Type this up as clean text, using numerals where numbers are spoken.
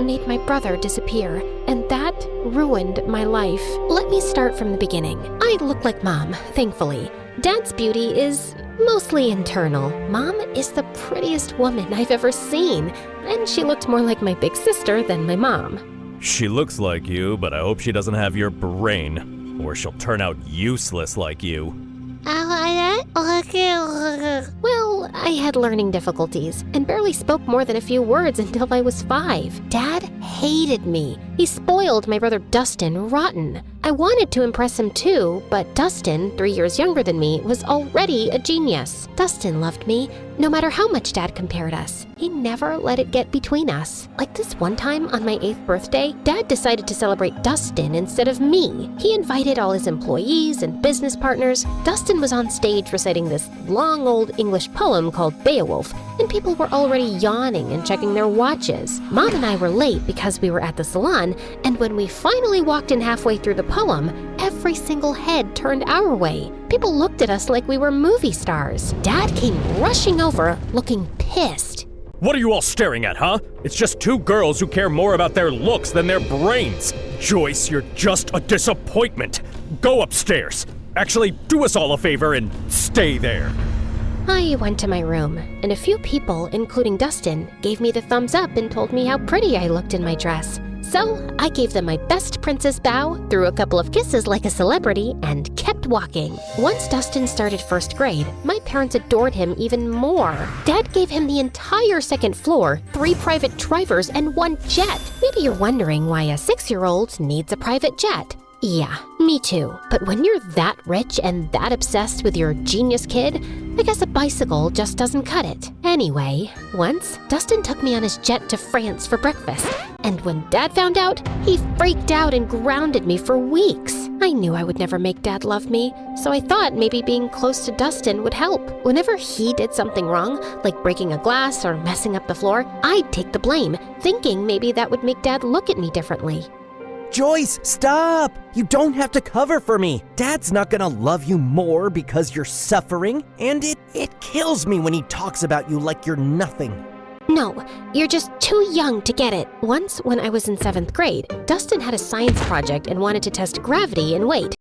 made my brother disappear, and that ruined my life. Let me start from the beginning. I look like Mom, thankfully. Dad's beauty is mostly internal. Mom is the prettiest woman I've ever seen, and she looked more like my big sister than my mom. She looks like you, but I hope she doesn't have your brain, or she'll turn out useless like you. Well, I had learning difficulties and barely spoke more than a few words until I was 5. Dad hated me. He spoiled my brother Dustin rotten. I wanted to impress him too, but Dustin, 3 years younger than me, was already a genius. Dustin loved me, no matter how much Dad compared us. He never let it get between us. Like this one time on my 8th birthday, Dad decided to celebrate Dustin instead of me. He invited all his employees and business partners. Dustin was on stage reciting this long old English poem called Beowulf, and people were already yawning and checking their watches. Mom and I were late because we were at the salon, and when we finally walked in halfway through the poem, every single head turned our way. People looked at us like we were movie stars. Dad came rushing over, looking pissed. What are you all staring at, huh? It's just two girls who care more about their looks than their brains. Joyce, you're just a disappointment. Go upstairs. Actually, do us all a favor and stay there. I went to my room, and a few people, including Dustin, gave me the thumbs up and told me how pretty I looked in my dress. So I gave them my best princess bow, threw a couple of kisses like a celebrity, and kept walking. Once Dustin started 1st grade, my parents adored him even more. Dad gave him the entire 2nd floor, 3 private drivers, and 1 jet. Maybe you're wondering why a 6-year-old needs a private jet. Yeah, me too. But when you're that rich and that obsessed with your genius kid, I guess a bicycle just doesn't cut it. Anyway, once, Dustin took me on his jet to France for breakfast. And when Dad found out, he freaked out and grounded me for weeks. I knew I would never make Dad love me, so I thought maybe being close to Dustin would help. Whenever he did something wrong, like breaking a glass or messing up the floor, I'd take the blame, thinking maybe that would make Dad look at me differently. Joyce, stop! You don't have to cover for me. Dad's not gonna love you more because you're suffering, and it kills me when he talks about you like you're nothing. No, you're just too young to get it. Once, when I was in 7th grade, Dustin had a science project and wanted to test gravity and weight.